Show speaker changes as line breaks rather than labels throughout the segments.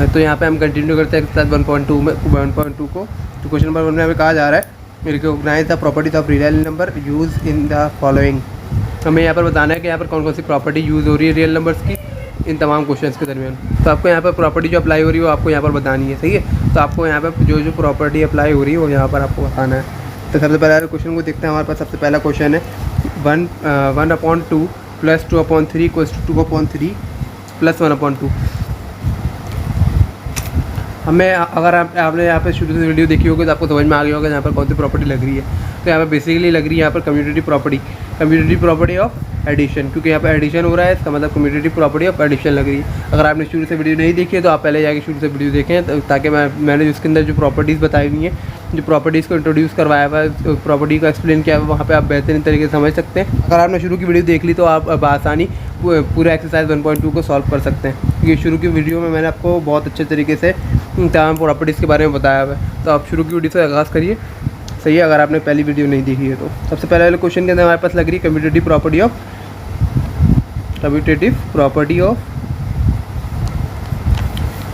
तो यहाँ पे हम कंटिन्यू करते हैं एक्सरसाइज 1.2 में 1.2 को। तो क्वेश्चन नंबर 1 में हमें कहा जा रहा है recognise the properties of real number use in the following. हमें यहाँ पर बताना है कि यहाँ पर कौन कौन सी प्रॉपर्टी यूज़ हो रही है रियल नंबर्स की इन तमाम क्वेश्चंस के दरमियान। तो आपको यहाँ पर प्रॉपर्टी जो अप्लाई हो रही है वो आपको यहाँ पर बतानी है, सही है। तो आपको यहाँ पर जो प्रॉपर्टी अप्लाई हो रही है वो यहाँ पर आपको बताना है। तो सबसे पहले क्वेश्चन को देखते हैं। हमारे पास सबसे पहला क्वेश्चन है 1/2 + 2/3 = 2/3 + 1/2। हमें अगर आपने यहाँ पे शुरू से वीडियो देखी होगी तो आपको समझ में आ गया होगा यहाँ पर कौन सी प्रॉपर्टी लग रही है। तो यहाँ पर बेसिकली लग रही है यहाँ पर कम्यूटेटिव प्रॉपर्टी ऑफ एडिशन, क्योंकि यहाँ पर एडिशन हो रहा है, इसका मतलब कम्यूटेटिव प्रॉपर्टी ऑफ एडिशन लग रही है। अगर आपने शुरू से वीडियो नहीं देखी है तो आप पहले जाके शुरू से वीडियो देखें, ताकि मैंने उसके अंदर जो प्रॉपर्टीज़ बताई हुई हैं, जो प्रॉपर्टीज़ को इंट्रोड्यूस करवाया हुआ है, प्रॉपर्टी को एक्सप्लेन किया हुआ है, वहाँ पे आप बेहतरीन तरीके से समझ सकते हैं। अगर आपने शुरू की वीडियो देख ली तो आप आसानी पूरा एक्सरसाइज 1.2 को सॉल्व कर सकते हैं। ये शुरू की वीडियो में मैंने आपको बहुत अच्छे तरीके से तमाम प्रॉपर्टीज़ के बारे में बताया हुआ है। तो आप शुरू की वीडियो से आगाज़ करिए, सही है, अगर आपने पहली वीडियो नहीं देखी है तो। सबसे पहले वाले क्वेश्चन के अंदर हमारे पास लग रही है कम्यूटेटिव प्रॉपर्टी ऑफ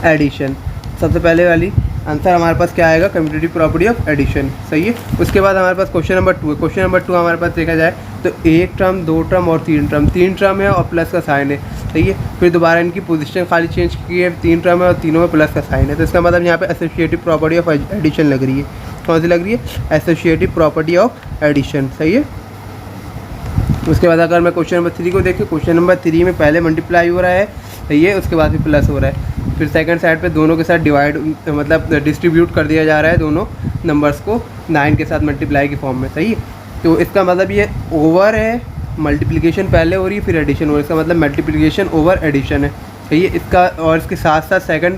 एडिशन। सबसे पहले वाली आंसर हमारे पास क्या आएगा, कम्यूटेटिव प्रॉपर्टी ऑफ एडिशन, सही है। उसके बाद हमारे पास क्वेश्चन नंबर 2 है। क्वेश्चन नंबर 2 हमारे पास देखा जाए तो 1 टर्म, 2 टर्म और 3 टर्म है और प्लस का साइन है, सही है। फिर दोबारा इनकी पोजीशन खाली चेंज की है, 3 टर्म है और तीनों में प्लस का साइन है। तो इसका मतलब यहाँ पे एसोसिएटिव प्रॉपर्टी ऑफ एडिशन लग रही है। कौन सी लग रही है, एसोसिएटिव प्रॉपर्टी ऑफ एडिशन, सही है। उसके बाद अगर मैं क्वेश्चन नंबर 3 को देखें, क्वेश्चन नंबर 3 में पहले मल्टीप्लाई हो रहा है, सही है, उसके बाद फिर प्लस हो रहा है। फिर सेकंड साइड पे दोनों के साथ डिवाइड मतलब डिस्ट्रीब्यूट कर दिया जा रहा है दोनों नंबर्स को 9 के साथ मल्टीप्लाई के फॉर्म में, सही है। तो इसका मतलब ये ओवर है, मल्टीप्लिकेशन पहले हो रही है फिर एडिशन हो रही है, इसका मतलब मल्टीप्लिकेशन ओवर एडिशन है, सही है। इसका और इसके साथ साथ सेकंड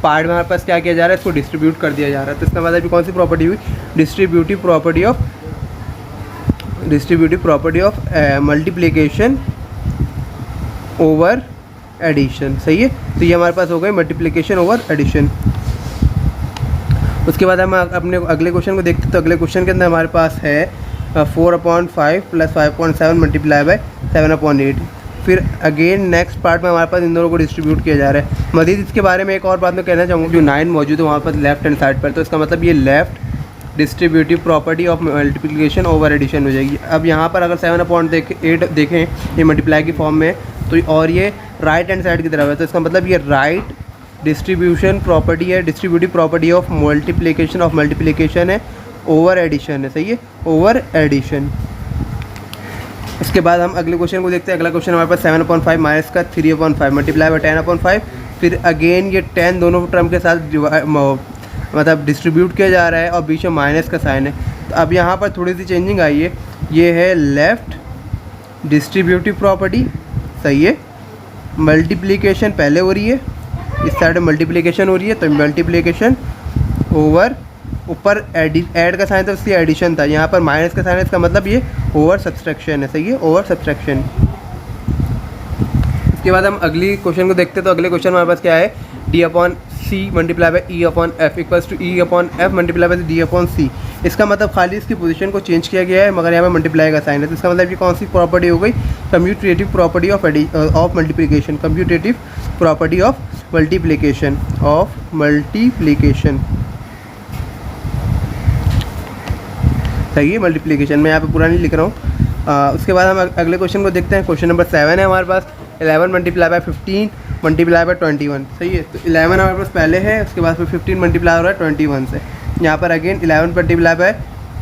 पार्ट में हमारे पास क्या किया जा रहा है, इसको डिस्ट्रीब्यूट कर दिया जा रहा है। तो इसका मतलब कौन सी प्रॉपर्टी हुई, distributive property of multiplication over addition, सही है। तो ये हमारे पास हो गई मल्टीप्लिकेशन ओवर एडिशन। उसके बाद हम अपने अगले क्वेश्चन को देखते हैं। तो अगले क्वेश्चन के अंदर हमारे पास है 4/5 + 5.7 × 7/8। फिर अगेन नेक्स्ट पार्ट में हमारे पास इन दोनों को डिस्ट्रीब्यूट किया जा रहा है। मज़ीद इसके बारे में एक और बात मैं कहना चाहूँगा, जो 9 मौजूद है वहाँ पर लेफ्ट हैंड साइड पर, तो इसका मतलब ये left distributive property of multiplication over addition हो जाएगी। अब यहाँ पर अगर 7/8 देखें ये मल्टीप्लाई की फॉर्म में, तो और ये राइट हैंड साइड की तरफ है, तो इसका मतलब ये राइट डिस्ट्रीब्यूशन प्रॉपर्टी है, डिस्ट्रीब्यूटिव प्रॉपर्टी ऑफ मल्टीप्लिकेशन है, ओवर एडिशन है, सही है, ओवर एडिशन। उसके बाद हम अगले क्वेश्चन को देखते हैं। अगला क्वेश्चन हमारे पास 7/5 माइनस का 3/5 मल्टीप्लाई बाय 10/5। फिर अगेन ये 10 दोनों टर्म के साथ मतलब डिस्ट्रीब्यूट किया जा रहा है और बीच में माइनस का साइन है। तो अब यहाँ पर थोड़ी सी चेंजिंग आई है, ये है लेफ़्ट डिस्ट्रीब्यूटिव प्रॉपर्टी, सही है। मल्टीप्लिकेशन पहले हो रही है, इस साइड मल्टीप्लिकेशन हो रही है, तो मल्टीप्लिकेशन ओवर ऊपर ऐड का साइन था, उसकी एडिशन था, यहाँ पर माइनस का साइन है, इसका मतलब ये ओवर सब्सट्रैक्शन है, सही है, ओवर सब्सट्रैक्शन। इसके बाद हम अगली क्वेश्चन को देखते हैं। तो अगले क्वेश्चन हमारे पास क्या है, D/C multiply by E/F equals to E/F multiply by D/C। इसका मतलब खाली इसकी पोजीशन को चेंज किया गया है, मगर यहाँ पे मल्टीप्लाई का साइन है। तो इसका मतलब ये कौन सी प्रॉपर्टी हो गई, commutative property of multiplication, commutative property of multiplication सही है, मल्टीप्लिकेशन। मैं यहाँ पे पूरा नहीं लिख रहा हूँ। उसके बाद हम अगले क्वेश्चन को देखते हैं। क्वेश्चन नंबर 7 है हमारे पास 11 मल्टीप्लाई बाय 15 मल्टीप्लाई बाय 21, सही है। तो 11 हमारे पास पहले है, उसके बाद फिर 15 मल्टीप्लाई हो रहा है 21 से। यहाँ पर अगेन 11 मल्टीप्लाई बाय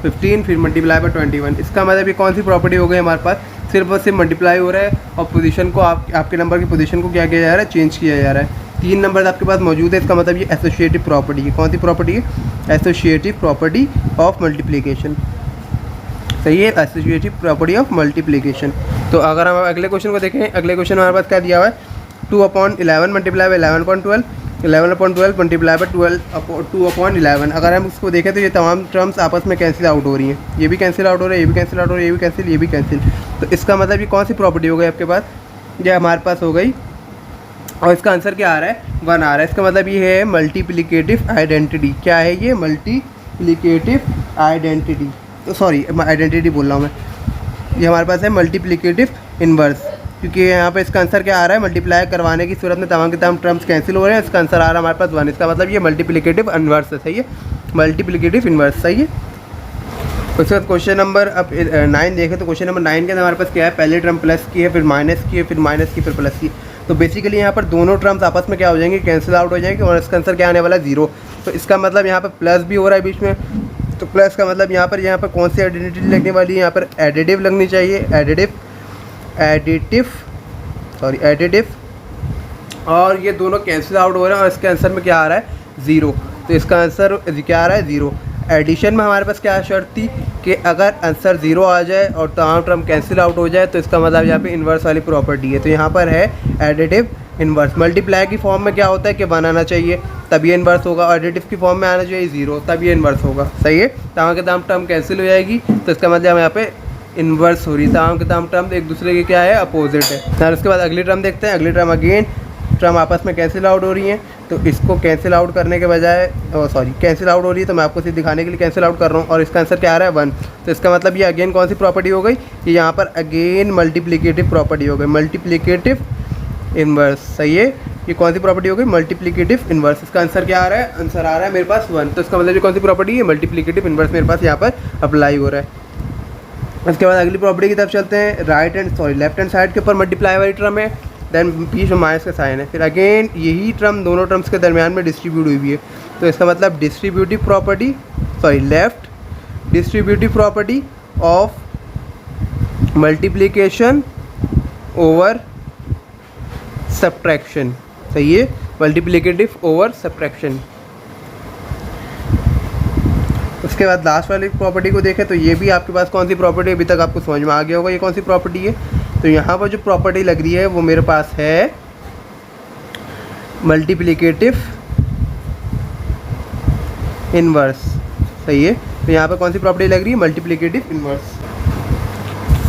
15 फिर मल्टीप्लाई बाय 21। इसका मतलब ये कौन सी प्रॉपर्टी हो गई हमारे पास, सिर्फ और सिर्फ मल्टीप्लाई हो रहा है और पोजीशन को आपके नंबर की पोजीशन को क्या किया जा रहा है, चेंज किया जा रहा है। 3 नंबर आपके पास मौजूद है, इसका मतलब ये एसोसिएटिव प्रॉपर्टी है। कौन सी प्रॉपर्टी है, एसोसिएटिव प्रॉपर्टी ऑफ मल्टीप्लिकेशन, सही है, एसोसिएटिव प्रॉपर्टी ऑफ मल्टीप्लिकेशन। तो अगर हम अगले क्वेश्चन को देखें, अगले क्वेश्चन हमारे पास क्या दिया हुआ है, 2/11 मल्टीप्लाई बाय 11/12 11/12 मल्टीप्लाई बाय 2/11। अगर हम इसको देखें तो ये तमाम टर्म्स आपस में कैंसिल आउट हो रही हैं, ये भी कैंसिल आउट हो रहा है, ये भी कैंसिल आउट हो रहा है, ये भी कैंसिल, ये भी कैंसिल। तो इसका मतलब ये कौन सी प्रॉपर्टी हो गई आपके पास, ये हमारे पास हो गई, और इसका आंसर क्या आ रहा है, 1 आ रहा है। इसका मतलब ये है मल्टीप्लिकेटिव आइडेंटिटी। क्या है ये, मल्टीप्लिकेटिव आइडेंटिटी, तो सॉरी आइडेंटिटी बोल रहा हूँ मैं, ये हमारे पास है मल्टीप्लिकेटिव इन्वर्स, क्योंकि यहाँ पे इसका आंसर क्या आ रहा है, मल्टीप्लाई करवाने की सूरत में तमाम के तमाम टर्म्स कैंसिल हो रहे हैं, इसका आंसर आ रहा है हमारे पास 1। इसका मतलब ये मल्टीप्लिकेटिव इन्वर्स है, सही है, मल्टीप्लिकेटिव इन्वर्स, सही है। उसके बाद क्वेश्चन नंबर अब 9 देखें तो क्वेश्चन नंबर 9 के अंदर हमारे पास क्या है, पहले टर्म प्लस की है, फिर माइनस की है, फिर माइनस की, फिर प्लस की। तो बेसिकली यहाँ पर दोनों टर्म्स आपस में क्या हो जाएंगे, कैंसिल आउट हो जाएंगे और इसका आंसर क्या आने वाला है, 0। तो इसका मतलब यहाँ पर प्लस भी हो रहा है बीच में, तो प्लस का मतलब यहाँ पर कौन सी आइडेंटिटी लगने वाली है, यहाँ पर एडिटिव लगनी चाहिए, एडिटिव, और ये दोनों कैंसिल आउट हो रहे हैं और इसके आंसर में क्या आ रहा है, 0। तो इसका आंसर क्या आ रहा है, 0। एडिशन में हमारे पास क्या शर्त थी कि अगर आंसर 0 आ जाए और तमाम टर्म कैंसिल आउट हो जाए तो इसका मतलब यहाँ पे इन्वर्स वाली प्रॉपर्टी है। तो यहाँ पर है एडिटिव इन्वर्स। मल्टीप्लाई की फॉर्म में क्या होता है कि 1 आना चाहिए तब ये इन्वर्स होगा, और एडिटिव की फॉर्म में आना चाहिए 0 तब ये इन्वर्स होगा, सही है। तमाम के तमाम टर्म कैंसिल हो जाएगी तो इसका मतलब यहाँ पे इन्वर्स हो रही है, तमाम के तमाम टर्म एक दूसरे के क्या है, अपोजिट है। और उसके बाद अगली टर्म देखते हैं। अगली टर्म अगेन टर्म आपस में कैंसिल आउट हो रही हैं, तो इसको कैंसिल आउट करने के बजाय कैंसिल आउट हो रही है तो मैं आपको सिर्फ दिखाने के लिए कैंसिल आउट कर रहा हूँ, और इसका आंसर क्या आ रहा है, 1। तो इसका मतलब ये अगेन कौन सी प्रॉपर्टी हो गई, ये यहाँ पर अगेन मल्टीप्लिकेटिव प्रॉपर्टी हो गई, मल्टीप्लिकेटिव इन्वर्स, सही है। ये कौन सी प्रॉपर्टी हो गई, मल्टीप्लिकेटिव इन्वर्स। इसका आंसर क्या आ रहा है, आंसर आ रहा है मेरे पास 1। तो इसका मतलब ये कौन सी प्रॉपर्टी है, मल्टीप्लिकेटिव इन्वर्स मेरे पास यहाँ पर अप्लाई हो रहा है। इसके बाद अगली प्रॉपर्टी की तरफ चलते हैं। लेफ्ट हैंड साइड के ऊपर मल्टीप्लाई वाली टर्म है, देन बीच में माइनस का साइन है, फिर अगेन यही टर्म दोनों टर्म्स के दरमियान में डिस्ट्रीब्यूट हुई है। तो इसका मतलब left distributive property of multiplication over subtraction, सही है, मल्टीप्लिकेटिव ओवर सब्ट्रैक्शन। उसके बाद लास्ट वाली प्रॉपर्टी को देखें तो ये भी आपके पास कौन सी प्रॉपर्टी है, अभी तक आपको समझ में आ गया होगा ये कौन सी प्रॉपर्टी है। तो यहाँ पर जो प्रॉपर्टी लग रही है वो मेरे पास है मल्टीप्लिकेटिव इन्वर्स, सही है। तो यहाँ पर कौन सी प्रॉपर्टी लग रही है, मल्टीप्लिकेटिव इन्वर्स।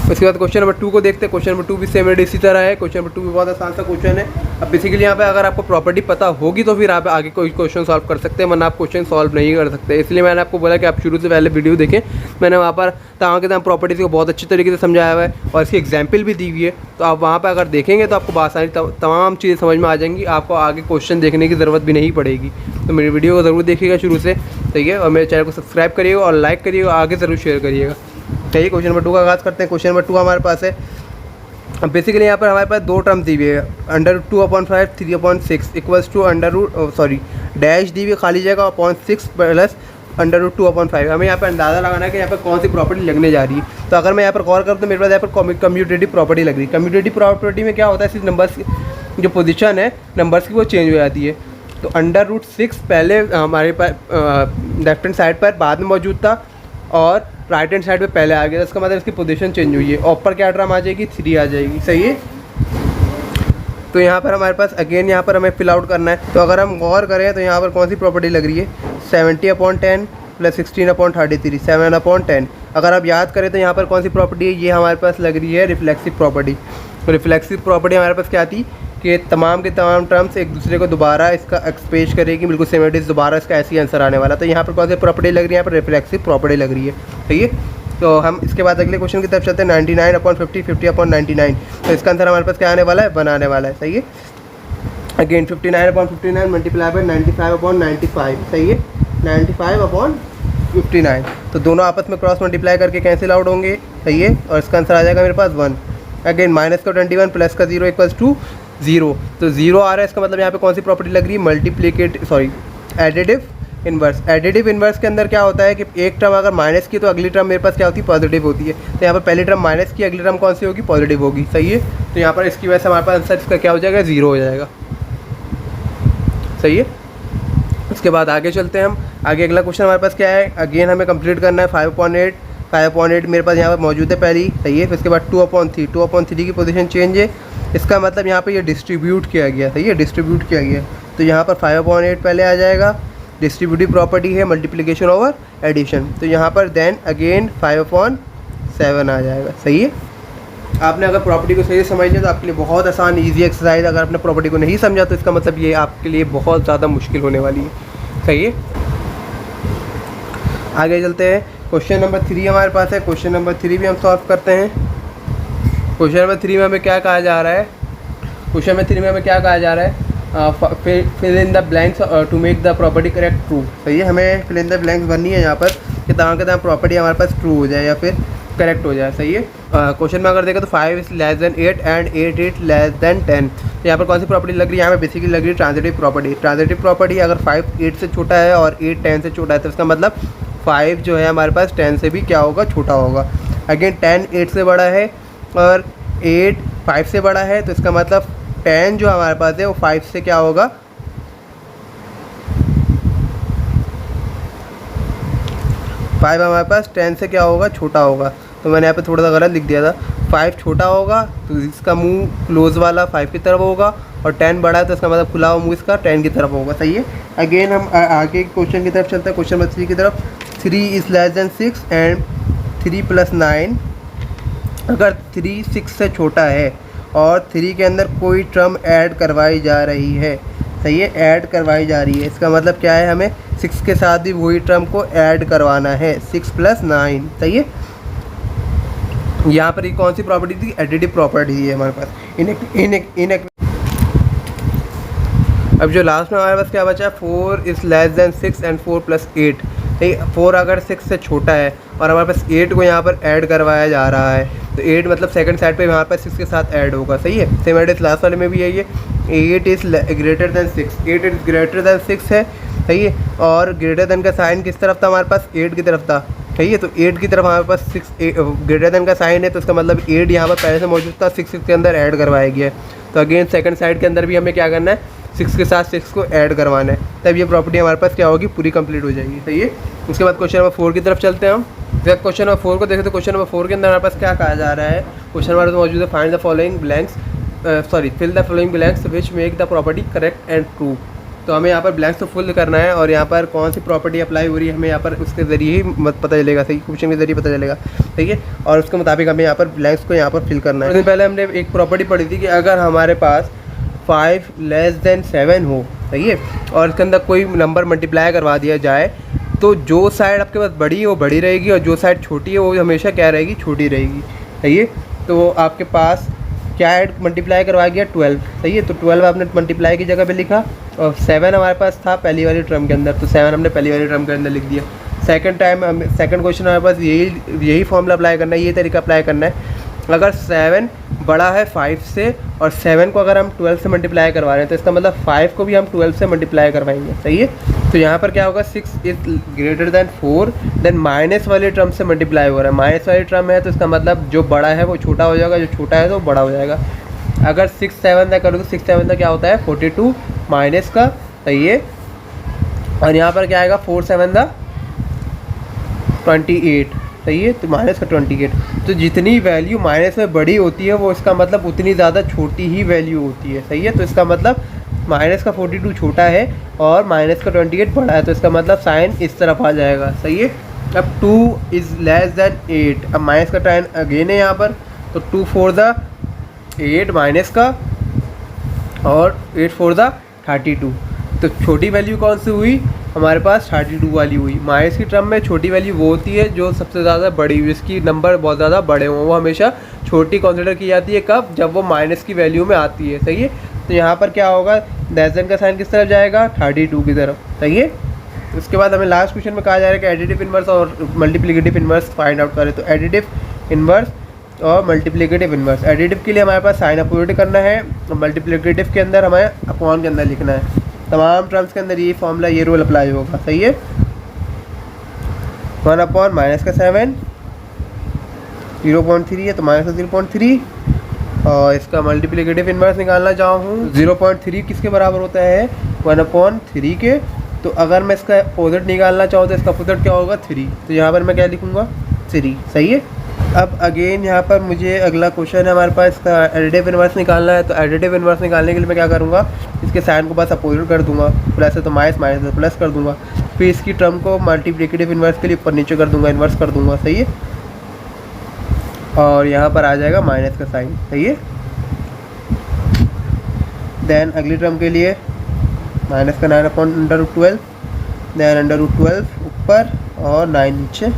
उसके बाद क्वेश्चन नंबर 2 को देखते हैं। क्वेश्चन नंबर 2 भी सेम इसी तरह है। क्वेश्चन नंबर 2 भी बहुत आसान सा क्वेश्चन है। अब बेसिकली यहाँ पे अगर आपको प्रॉपर्टी पता होगी तो फिर आप आगे कोई क्वेश्चन सॉल्व कर सकते हैं, वरना आप क्वेश्चन सॉल्व नहीं कर सकते। इसलिए मैंने आपको बोला कि आप शुरू से पहले वीडियो देखें, मैंने वहाँ पर तमाम के तमाम प्रॉपर्टीज़ को बहुत अच्छी तरीके से समझाया हुआ है और इसकी एग्जाम्पल भी दी हुई है। तो आप वहाँ पर अगर देखेंगे तो आपको आसानी तमाम चीज़ें समझ में आ जाएंगी, आपको आगे क्वेश्चन देखने की ज़रूरत भी नहीं पड़ेगी। तो मेरी वीडियो को ज़रूर देखिएगा शुरू से, ठीक है, और मेरे चैनल को सब्सक्राइब करिएगा और लाइक करिएगा, आगे ज़रूर शेयर करिएगा। चलिए क्वेश्चन नंबर 2 का आगाज़ करते हैं। क्वेश्चन नंबर 2 हमारे पास है, अब बेसिकली यहाँ पर हमारे पास दो टर्म्स दी हुई है, √2/5 3/6 इक्वल्स टू डैश दी हुई खाली जगह 0.6 प्लस √2/5। हमें यहाँ पर अंदाज़ा लगाना है कि यहाँ पर कौन सी प्रॉपर्टी लगने जा रही है। तो अगर मैं यहाँ पर गौर करूँ तो मेरे पास यहाँ पर कम्यूटेटिव प्रॉपर्टी लग रही है। कम्यूटेटिव प्रॉपर्टी में क्या होता है, सिर्फ नंबर्स जो पोजीशन है नंबर्स की वो चेंज हो जाती है। तो √6 पहले हमारे पास लेफ्ट हैंड साइड पर बाद में मौजूद था और राइट हैंड साइड पे पहले आ गया, इसका मतलब इसकी पोजीशन चेंज हुई है। ऊपर क्या टर्म आ जाएगी, 3 आ जाएगी, सही है। तो यहाँ पर हमारे पास अगेन यहाँ पर हमें फिल आउट करना है। तो अगर हम गौर करें तो यहाँ पर कौन सी प्रॉपर्टी लग रही है, 70/10 प्लस 16/33 7/10। अगर आप याद करें तो यहाँ पर कौन सी प्रॉपर्टी है, ये हमारे पास लग रही है रिफ्लेक्सिव प्रॉपर्टी। रिफ्लेक्सिव प्रॉपर्टी हमारे पास क्या थी कि तमाम के तमाम टर्म्स एक दूसरे को दोबारा इसका एक्सपेश करेगी, बिल्कुल सेम इट इज़, दोबारा इसका ऐसी आंसर आने वाला। तो यहाँ पर कौन सी प्रॉपर्टी लग रही है, यहाँ पर रिफ्लेक्सिव प्रॉपर्टी लग रही है, ठीक है। तो हम इसके बाद अगले क्वेश्चन की तरफ चलते हैं। 99/50 50/99। तो इसका आंसर हमारे पास क्या आने वाला है, 1 आने वाला है, सही है। अगेन 59/59 मल्टीप्लाई बाय 95/95, सही है, 95/59। तो दोनों आपस में क्रॉस मल्टीप्लाई करके कैंसिल आउट होंगे, सही है, और इसका आंसर आ जाएगा मेरे पास 1। अगेन माइनस का 21 प्लस का 0 इक्वल्स टू 0। तो 0 आ रहा है, इसका मतलब यहाँ पे कौन सी प्रॉपर्टी लग रही है, एडिटिव इन्वर्स। एडिटिव इन्वर्स के अंदर क्या होता है कि एक टर्म अगर माइनस की तो अगली टर्म मेरे पास क्या होती है, पॉजिटिव होती है। तो यहाँ पर पहली टर्म माइनस की, अगली टर्म कौन सी होगी, पॉजिटिव होगी, सही है। तो यहाँ पर इसकी वजह से हमारे पास आंसर इसका क्या हो जाएगा, 0 हो जाएगा, सही है। उसके बाद आगे चलते हैं हम। आगे अगला क्वेश्चन हमारे पास क्या है, अगेन हमें कंप्लीट करना है। 5/8 मेरे पास यहाँ पर मौजूद है पहली, सही है। फिर इसके बाद 2/3 की पोजीशन चेंज है, इसका मतलब यहाँ पे ये डिस्ट्रीब्यूट किया गया, सही है, डिस्ट्रीब्यूट किया गया। तो यहाँ पर 5/8 पहले आ जाएगा, डिस्ट्रीब्यूटिव प्रॉपर्टी है मल्टीप्लिकेशन ओवर एडिशन। तो यहाँ पर देन अगेन 5/7 आ जाएगा, सही है। आपने अगर प्रॉपर्टी को सही से समझ लिया तो आपके लिए बहुत आसान ईजी एक्सरसाइज। अगर आपने प्रॉपर्टी को नहीं समझा तो इसका मतलब ये आपके लिए बहुत ज़्यादा मुश्किल होने वाली है, सही है। आगे चलते हैं। क्वेश्चन नंबर 3 हमारे पास है। क्वेश्चन नंबर 3 भी हम सॉल्व करते हैं। क्वेश्चन नंबर 3 में हमें क्या कहा जा रहा है, क्वेश्चन नंबर 3 में हमें क्या कहा जा रहा है, fill in the blanks to make the property correct true. सही है, हमें फिल इन द ब्लैंक्स भरनी है यहाँ पर कि तमाम के तमाम प्रॉपर्टी हमारे पास ट्रू हो जाए या फिर करेक्ट हो जाए। सही है, क्वेश्चन में अगर देखें तो 5 is less than 8 and 8 is less than 10। तो यहाँ पर कौन सी प्रॉपर्टी लग रही है, यहाँ पर बेसिकली लग रही है ट्रांजिटिव प्रॉपर्टी। ट्रांजिटिव प्रॉपर्टी अगर 5 8 से छोटा है और 8 10 से छोटा है तो इसका मतलब 5 जो है हमारे पास 10 से भी क्या होगा, छोटा होगा। अगेन 10 8 से बड़ा है और 8 5 से बड़ा है, तो इसका मतलब 10 जो हमारे पास है वो 5 से क्या होगा, 5 हमारे पास 10 से क्या होगा, छोटा होगा। तो मैंने यहाँ पे थोड़ा सा गलत लिख दिया था, 5 छोटा होगा तो इसका मुंह क्लोज वाला 5 की तरफ होगा और 10 बड़ा है तो इसका मतलब खुला हुआ मुंह इसका 10 की तरफ होगा। सही है, अगेन हम आगे क्वेश्चन की तरफ चलते हैं, क्वेश्चन नंबर 3 की तरफ। 3 इज़ लेस देन 6 एंड 3 + 9। अगर 3 6 से छोटा है और 3 के अंदर कोई टर्म ऐड करवाई जा रही है, सही है, ऐड करवाई जा रही है, इसका मतलब क्या है, हमें 6 के साथ भी वही टर्म को ऐड करवाना है, 6 + 9। सही है, यहाँ पर ये कौन सी प्रॉपर्टी थी, एडिटिव प्रॉपर्टी है हमारे पास। अब जो लास्ट में हमारे पास क्या बचा है, 4 इज़ लेस देन 6 एंड 4 + 8। ठीक, 4 अगर 6 से छोटा है और हमारे पास 8 को यहाँ पर ऐड करवाया जा रहा है तो 8 मतलब सेकंड साइड पे यहाँ पर 6 के साथ ऐड होगा। सही है, सेम एडिस लास्ट वाले में भी यही है, 8 is greater than 6, 8 is greater than 6 है। सही है, और ग्रेटर देन का साइन किस तरफ था, हमारे पास 8 की तरफ था। सही है, तो 8 की तरफ हमारे पास 6 ग्रेटर देन का साइन है तो इसका मतलब 8 यहाँ पर पहले से मौजूद था, 6 के अंदर ऐड करवाया गया है। तो अगेन सेकंड साइड के अंदर भी हमें क्या करना है, 6 के साथ 6 को ऐड करवाना है, तब ये प्रॉपर्टी हमारे पास क्या होगी, पूरी कंप्लीट हो जाएगी। सही है, उसके बाद क्वेश्चन नंबर 4 की तरफ चलते हैं हम। जब क्वेश्चन नंबर 4 को देखें तो क्वेश्चन नंबर 4 के अंदर हमारे पास क्या कहा जा रहा है, क्वेश्चन हमारे पास मौजूद है, find the following blanks fill the following blanks which make the property correct and true. तो हमें यहाँ पर ब्लैंक्स तो फुल करना है और यहाँ पर कौन सी प्रॉपर्टी अप्लाई हो रही है हमें यहाँ पर उसके ज़रिए ही पता चलेगा। सही, क्वेश्चन के ज़रिए पता चलेगा। ठीक है, और उसके मुताबिक हमें यहाँ पर ब्लैंक्स को यहाँ पर फिल करना है। पहले हमने एक प्रॉपर्टी पढ़ी थी कि अगर हमारे पास 5 लेस देन 7 हो, सही है, और इसके अंदर कोई नंबर मल्टीप्लाई करवा दिया जाए तो जो साइड आपके पास बड़ी है वो बड़ी रहेगी और जो साइड छोटी है वो हमेशा क्या रहेगी, छोटी रहेगी। सही है, तो आपके पास क्या ऐड मल्टीप्लाई करवा गया, 12। सही है, तो 12 आपने मल्टीप्लाई की जगह पे लिखा और 7 हमारे पास था पहली वाली टर्म के अंदर, तो 7 हमने पहली वाली टर्म के अंदर लिख दिया। सेकंड क्वेश्चन हमारे पास यही फॉर्मूला अप्लाई करना है, ये तरीका अप्लाई करना है। अगर 7 बड़ा है 5 से और 7 को अगर हम 12 से मल्टीप्लाई करवा रहे हैं तो इसका मतलब 5 को भी हम 12 से मल्टीप्लाई करवाएंगे। सही है, तो यहाँ पर क्या होगा, 6 is greater than 4, then minus वाले टर्म से मल्टीप्लाई हो रहा है। माइनस वाली टर्म है तो इसका मतलब जो बड़ा है वो छोटा हो जाएगा, जो छोटा है तो बड़ा हो जाएगा। अगर 6 7 तक करोगे, 6 7 तक क्या होता है, 42 माइनस का। सही है, और यहाँ पर क्या आएगा, 4 7 28। सही है, तो माइनस का 28। तो जितनी वैल्यू माइनस में बड़ी होती है वो इसका मतलब उतनी ज़्यादा छोटी ही वैल्यू होती है। सही है, तो इसका मतलब माइनस का 42 छोटा है और माइनस का 28 बड़ा है, तो इसका मतलब साइन इस तरफ आ जाएगा। सही है, अब 2 इज़ लेस देन 8, अब माइनस का साइन अगेन है यहाँ पर, तो 2 4 द 8 माइनस का और 8 4 द 32। तो छोटी वैल्यू कौन सी हुई, हमारे पास 32 वाली हुई। माइनस की टर्म में छोटी वैल्यू वो होती है जो सबसे ज़्यादा बड़ी, जिसकी नंबर बहुत ज़्यादा बड़े हों, वो हमेशा छोटी कंसिडर की जाती है। कब, जब वो माइनस की वैल्यू में आती है। सही है, तो यहाँ पर क्या होगा, लेस देन का साइन किस तरफ जाएगा, 32 की तरफ। सही है, उसके बाद हमें लास्ट क्वेश्चन में कहा जा रहा है कि एडिटिव इन्वर्स और मल्टीप्लिकेटिव इन्वर्स फाइंड आउट करें। तो एडिटिव इन्वर्स और मल्टीप्लिकेटिव इन्वर्स, एडिटिव के लिए हमारे पास साइन अपोजिट करना है और मल्टीप्लिकेटिव के अंदर हमें अपॉन के अंदर लिखना है। तमाम टर्म्स के अंदर ये फॉर्मूला, ये रूल अप्लाई होगा। सही है, 1/- माइनस का 7, 0.3 है तो माइनस का 0.3, और इसका मल्टीप्लिकेटिव इन्वर्स निकालना चाहूँ 0.3 किसके बराबर होता है, 1/3 के। तो अगर मैं इसका अपोजिट निकालना चाहूँ तो इसका अपोजिट क्या होगा, 3। तो यहाँ पर मैं क्या लिखूँगा, 3। सही है, अब अगेन यहाँ पर मुझे अगला क्वेश्चन है हमारे पास, इसका एडिटिव इन्वर्स निकालना है। तो एडिटिव इन्वर्स निकालने के लिए मैं क्या करूँगा, इसके साइन को बस अपोजिट कर दूँगा, प्लस है तो माइनस, माइनस है प्लस कर दूँगा, फिर इसकी टर्म को मल्टीप्लिकेटिव इन्वर्स के लिए ऊपर नीचे कर दूँगा, इन्वर्स कर दूँगा। सही है, और यहाँ पर आ जाएगा माइनस का साइन। सही है, देन अगली टर्म के लिए माइनस का 9/√12, देन √12 ऊपर और 9 नीचे,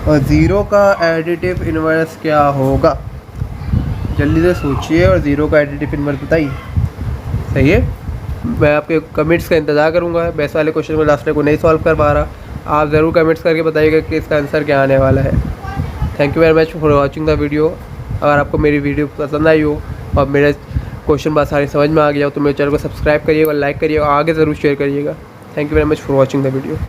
और 0 का एडिटिव इन्वर्स क्या होगा, जल्दी से सोचिए और ज़ीरो का एडिटिव इन्वर्स बताइए। सही है, मैं आपके कमेंट्स का इंतज़ार करूँगा। वैसे वाले क्वेश्चन को लास्ट को नहीं सॉल्व कर पा रहा, आप ज़रूर कमेंट्स करके बताइएगा कि इसका आंसर क्या आने वाला है। Thank you very much for watching the video. अगर आपको मेरी वीडियो पसंद आई हो और मेरे क्वेश्चन बात सारी समझ में आ गया हो तो मेरे चैनल को सब्सक्राइब करिएगा, लाइक करिएगा और आगे ज़रूर शेयर करिएगा। Thank you very much for watching the video.